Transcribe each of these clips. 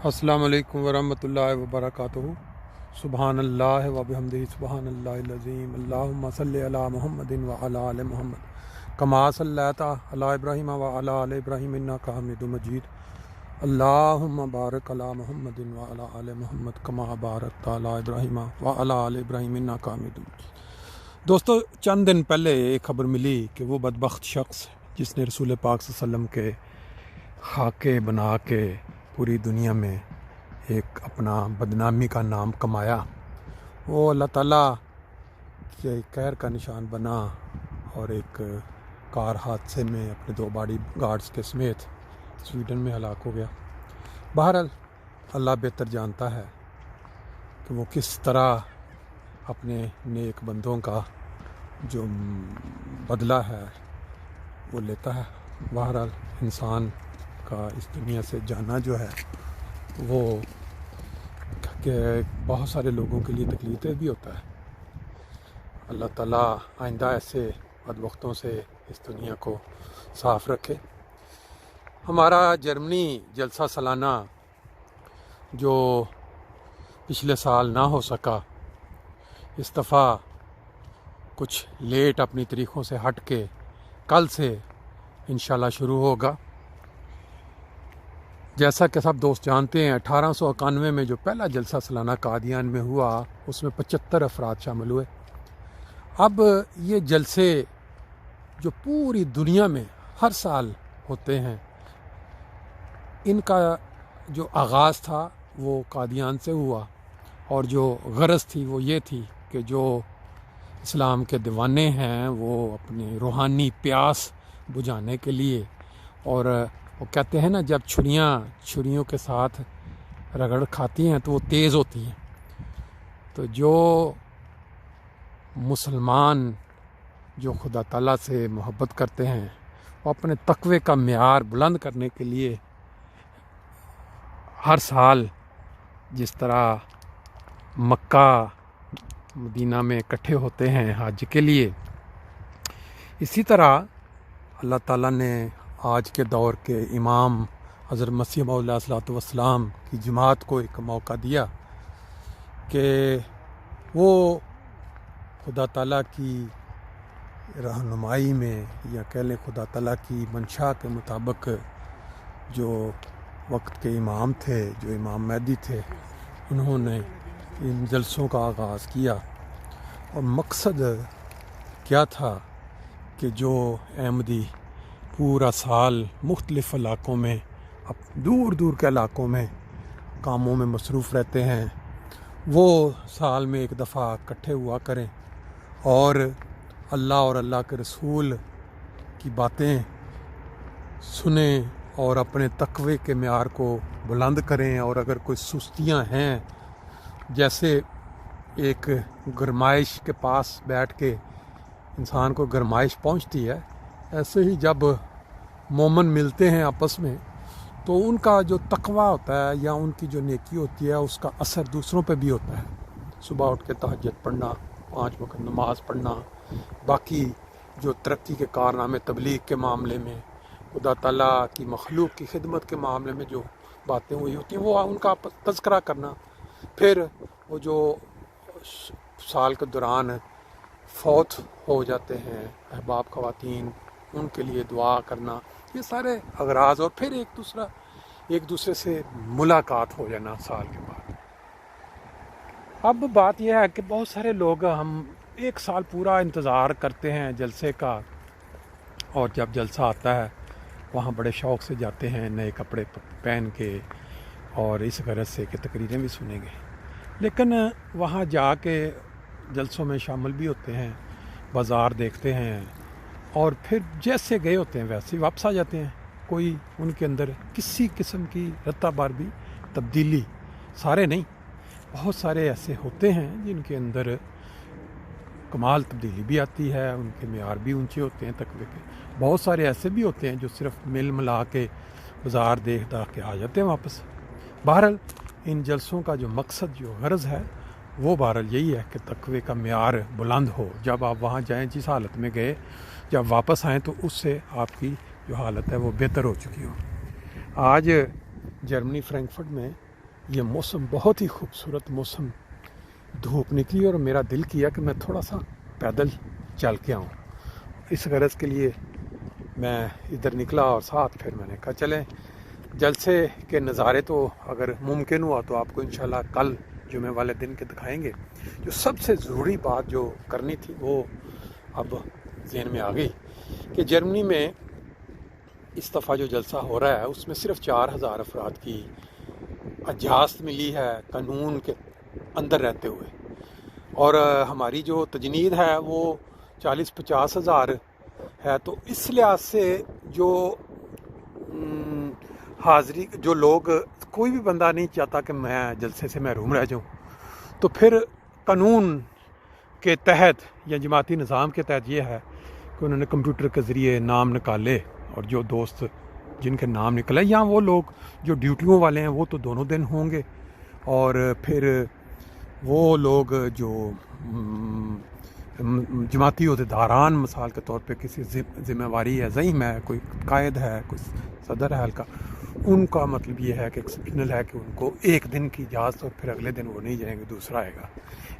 السلام علیکم ورحمۃ اللہ وبرکاتہ۔ سبحان اللہ و بحمدہ سبحان اللہ العظیم۔ اللہم صلی علی محمد وعلی آل محمد کما صلیت علی ابراہیم وعلی آل ابراہیم انک حمید مجید۔ اللہم بارک علی محمد وعلی آل محمد کما بارکت علی ابراہیم وعلی آل ابراہیم انک حمید مجید۔ دوستو، چند دن پہلے ایک خبر ملی کہ وہ بدبخت شخص جس نے رسول پاک صلی اللہ علیہ وسلم کے خاکے بنا کے پوری دنیا میں ایک اپنا بدنامی کا نام کمایا، وہ اللہ تعالیٰ کے قہر کا نشان بنا اور ایک کار حادثے میں اپنے 2 باڈی گارڈز کے سمیت سویڈن میں ہلاک ہو گیا۔ بہرحال اللہ بہتر جانتا ہے کہ وہ کس طرح اپنے نیک بندوں کا جو بدلہ ہے وہ لیتا ہے۔ بہرحال انسان کا اس دنیا سے جانا جو ہے وہ کہ بہت سارے لوگوں کے لیے تکلیف دہ بھی ہوتا ہے۔ اللہ تعالیٰ آئندہ ایسے بدبختوں سے اس دنیا کو صاف رکھے۔ ہمارا جرمنی جلسہ سالانہ جو پچھلے سال نہ ہو سکا، اس دفعہ کچھ لیٹ اپنی تاریخوں سے ہٹ کے کل سے انشاءاللہ شروع ہوگا۔ جیسا کہ سب دوست جانتے ہیں، 1891 میں جو پہلا جلسہ سالانہ قادیان میں ہوا، اس میں 75 افراد شامل ہوئے۔ اب یہ جلسے جو پوری دنیا میں ہر سال ہوتے ہیں، ان کا جو آغاز تھا وہ قادیان سے ہوا، اور جو غرض تھی وہ یہ تھی کہ جو اسلام کے دیوانے ہیں وہ اپنی روحانی پیاس بجھانے کے لیے، اور وہ کہتے ہیں نا جب چھریوں کے ساتھ رگڑ کھاتی ہیں تو وہ تیز ہوتی ہیں، تو جو مسلمان جو خدا تعالیٰ سے محبت کرتے ہیں وہ اپنے تقوی کا معیار بلند کرنے کے لیے ہر سال جس طرح مکہ مدینہ میں اکٹھے ہوتے ہیں حج کے لیے، اسی طرح اللہ تعالیٰ نے آج کے دور کے امام حضرت مسیح موعود علیہ الصلوۃ والسلام کی جماعت کو ایک موقع دیا کہ وہ خدا تعالیٰ کی رہنمائی میں، یا کہہ لیں خدا تعالیٰ کی منشا کے مطابق، جو وقت کے امام تھے، جو امام مہدی تھے، انہوں نے ان جلسوں کا آغاز کیا۔ اور مقصد کیا تھا کہ جو احمدی پورا سال مختلف علاقوں میں، دور دور کے علاقوں میں کاموں میں مصروف رہتے ہیں، وہ سال میں ایک دفعہ اکٹھے ہوا کریں اور اللہ اور اللہ کے رسول کی باتیں سنیں اور اپنے تقوی کے معیار کو بلند کریں۔ اور اگر کوئی سستیاں ہیں، جیسے ایک گرمائش کے پاس بیٹھ کے انسان کو گرمائش پہنچتی ہے، ایسے ہی جب مومن ملتے ہیں آپس میں تو ان کا جو تقوی ہوتا ہے یا ان کی جو نیکی ہوتی ہے اس کا اثر دوسروں پہ بھی ہوتا ہے۔ صبح اٹھ کے تہجد پڑھنا، 5 وقت نماز پڑھنا، باقی جو ترقی کے کارنامے تبلیغ کے معاملے میں، خدا تعالیٰ کی مخلوق کی خدمت کے معاملے میں جو باتیں ہوئی ہوتی ہیں وہ ان کا تذکرہ کرنا، پھر وہ جو سال کے دوران فوت ہو جاتے ہیں احباب خواتین، ان کے لیے دعا کرنا، یہ سارے اغراض، اور پھر ایک دوسرے سے ملاقات ہو جانا سال کے بعد۔ اب بات یہ ہے کہ بہت سارے لوگ ہم 1 سال پورا انتظار کرتے ہیں جلسے کا، اور جب جلسہ آتا ہے وہاں بڑے شوق سے جاتے ہیں نئے کپڑے پہن کے، اور اس غرض سے کہ تقریریں بھی سنیں گے، لیکن وہاں جا کے جلسوں میں شامل بھی ہوتے ہیں، بازار دیکھتے ہیں، اور پھر جیسے گئے ہوتے ہیں ویسے ہی واپس آ جاتے ہیں۔ کوئی ان کے اندر کسی قسم کی رتہ بھر بھی تبدیلی، سارے نہیں، بہت سارے ایسے ہوتے ہیں جن کے اندر کمال تبدیلی بھی آتی ہے، ان کے معیار بھی اونچے ہوتے ہیں تقوی کے۔ بہت سارے ایسے بھی ہوتے ہیں جو صرف مل ملا کے بازار دیکھ داکھ کے آ جاتے ہیں واپس۔ بہرحال ان جلسوں کا جو مقصد، جو غرض ہے، وہ بہرحال یہی ہے کہ تقوی کا معیار بلند ہو۔ جب آپ وہاں جائیں، جس حالت میں گئے، جب واپس آئیں تو اس سے آپ کی جو حالت ہے وہ بہتر ہو چکی ہو۔ آج جرمنی فرینکفرٹ میں یہ موسم بہت ہی خوبصورت موسم، دھوپ نکلی اور میرا دل کیا کہ میں تھوڑا سا پیدل چل کے آؤں. اس غرض کے لیے میں ادھر نکلا اور ساتھ پھر میں نے کہا چلیں جلسے کے نظارے تو اگر ممکن ہوا تو آپ کو انشاءاللہ کل جمعے والے دن کے دکھائیں گے. جو سب سے ضروری بات جو کرنی تھی وہ اب ذہن میں آ گئی کہ جرمنی میں اس دفعہ جو جلسہ ہو رہا ہے اس میں صرف 4000 افراد کی اجازت ملی ہے قانون کے اندر رہتے ہوئے، اور ہماری جو تجنید ہے وہ 40-50 ہزار ہے. تو اس لحاظ سے جو حاضری جو لوگ، کوئی بھی بندہ نہیں چاہتا کہ میں جلسے سے محروم رہ جاؤں، تو پھر قانون کے تحت یا جماعتی نظام کے تحت یہ ہے کہ انہوں نے کمپیوٹر کے ذریعے نام نکالے، اور جو دوست جن کے نام نکلے یا وہ لوگ جو ڈیوٹیوں والے ہیں وہ تو دونوں دن ہوں گے، اور پھر وہ لوگ جو جماعتی عہدیداران مثال کے طور پہ کسی ذمہ واری ہے، زعیم ہے، کوئی قائد ہے، کوئی صدر ہے ہلکا، ان کا مطلب یہ ہے کہ ایکسپشنل ہے کہ ان کو ایک دن کی اجازت اور پھر اگلے دن وہ نہیں جائیں گے، دوسرا آئے گا.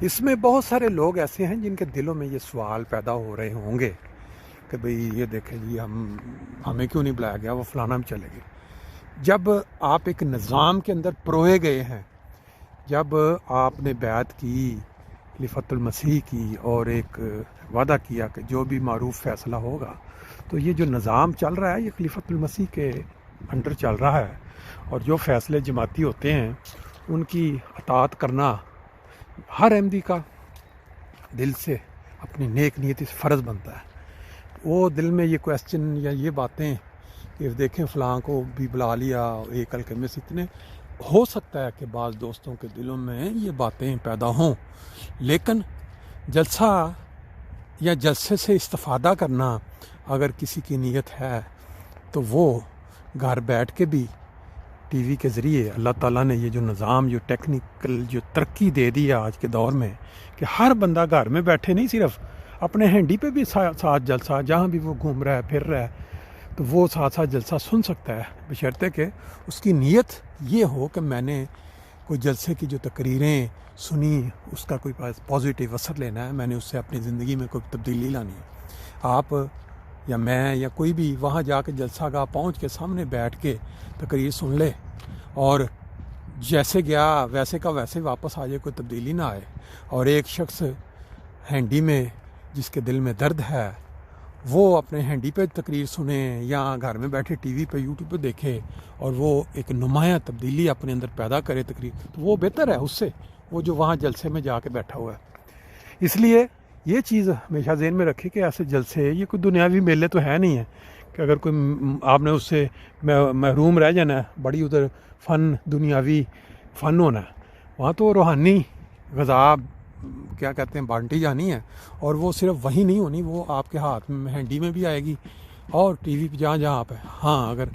اس میں بہت سارے لوگ ایسے ہیں جن کے دلوں میں یہ سوال پیدا ہو رہے ہوں گے کہ بھئی یہ دیکھیں جی ہمیں کیوں نہیں بلایا گیا، وہ فلانا میں چلے گئے. جب آپ ایک نظام کے اندر پروئے گئے ہیں، جب آپ نے بیعت کی خلیفۃ المسیح کی اور ایک وعدہ کیا کہ جو بھی معروف فیصلہ ہوگا، تو یہ جو نظام چل رہا ہے یہ خلیفۃ المسیح کے انڈر چل رہا ہے، اور جو فیصلے جماعتی ہوتے ہیں ان کی اطاعت کرنا ہر احمدی کا دل سے اپنی نیک نیتی سے فرض بنتا ہے. وہ دل میں یہ کویسچن یا یہ باتیں کہ دیکھیں فلاں کو بھی بلا لیا ایک ہلکے میں سے، اتنے ہو سکتا ہے کہ بعض دوستوں کے دلوں میں یہ باتیں پیدا ہوں، لیکن جلسہ یا جلسے سے استفادہ کرنا اگر کسی کی نیت ہے تو وہ گھر بیٹھ کے بھی ٹی وی کے ذریعے، اللہ تعالیٰ نے یہ جو نظام جو ٹیکنیکل جو ترقی دے دی ہے آج کے دور میں کہ ہر بندہ گھر میں بیٹھے نہیں صرف اپنے ہینڈی پہ بھی ساتھ جلسہ، جہاں بھی وہ گھوم رہا ہے پھر رہا ہے تو وہ ساتھ جلسہ سن سکتا ہے، بشرطے کہ اس کی نیت یہ ہو کہ میں نے کوئی جلسے کی جو تقریریں سنی اس کا کوئی پازیٹیو اثر لینا ہے، میں نے اس سے اپنی زندگی میں کوئی تبدیلی لانی ہے. آپ یا میں یا کوئی بھی وہاں جا کے جلسہ گاہ پہنچ کے سامنے بیٹھ کے تقریر سن لے اور جیسے گیا ویسے کا ویسے واپس آ جائے، کوئی تبدیلی نہ آئے، اور ایک شخص ہینڈی میں جس کے دل میں درد ہے وہ اپنے ہینڈی پہ تقریر سنے یا گھر میں بیٹھے ٹی وی پہ یوٹیوب پہ دیکھے اور وہ ایک نمایاں تبدیلی اپنے اندر پیدا کرے تقریر، تو وہ بہتر ہے اس سے وہ جو وہاں جلسے میں جا کے بیٹھا ہوا ہے. اس لیے یہ چیز ہمیشہ ذہن میں رکھے کہ ایسے جلسے یہ کوئی دنیاوی میلے تو ہے نہیں ہے کہ اگر کوئی آپ نے اس سے محروم رہ جانا ہے، بڑی ادھر فن دنیاوی فن ہونا ہے، وہاں تو روحانی غذا کیا کہتے ہیں بانٹی جانی ہے، اور وہ صرف وہی نہیں ہونی، وہ آپ کے ہاتھ میں ہینڈی میں بھی آئے گی اور ٹی وی پہ جہاں جہاں پہ. ہاں اگر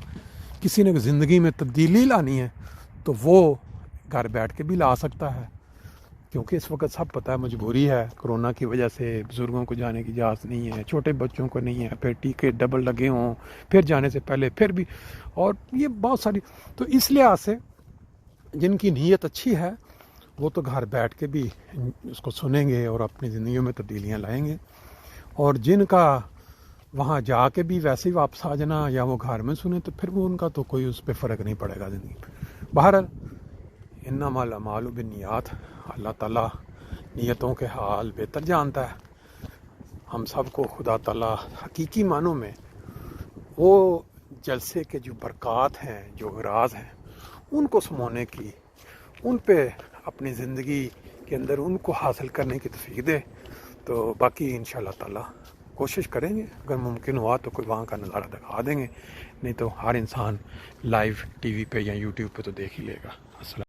کسی نے زندگی میں تبدیلی لانی ہے تو وہ گھر بیٹھ کے بھی لا سکتا ہے، کیونکہ اس وقت سب پتہ ہے مجبوری ہے کرونا کی وجہ سے، بزرگوں کو جانے کی اجازت نہیں ہے، چھوٹے بچوں کو نہیں ہے، پھر ٹیکے ڈبل لگے ہوں، پھر جانے سے پہلے پھر بھی، اور یہ بہت ساری. تو اس لحاظ سے جن کی نیت اچھی ہے وہ تو گھر بیٹھ کے بھی اس کو سنیں گے اور اپنی زندگیوں میں تبدیلیاں لائیں گے، اور جن کا وہاں جا کے بھی ویسے ہی واپس آ جانا یا وہ گھر میں سنیں تو پھر وہ ان کا تو کوئی اس پہ فرق نہیں پڑے گا زندگی پہ. بہرحال انما الاعمال بالنیات، اللہ تعالیٰ نیتوں کے حال بہتر جانتا ہے. ہم سب کو خدا تعالیٰ حقیقی معنوں میں وہ جلسے کے جو برکات ہیں، جو راز ہیں، ان کو سمونے کی، ان پہ اپنی زندگی کے اندر ان کو حاصل کرنے کی توفیق دے. تو باقی انشاءاللہ تعالیٰ کوشش کریں گے، اگر ممکن ہوا تو کوئی وہاں کا نظارہ دکھا دیں گے، نہیں تو ہر انسان لائیو ٹی وی پہ یا یوٹیوب پہ تو دیکھ ہی لے گا. السلام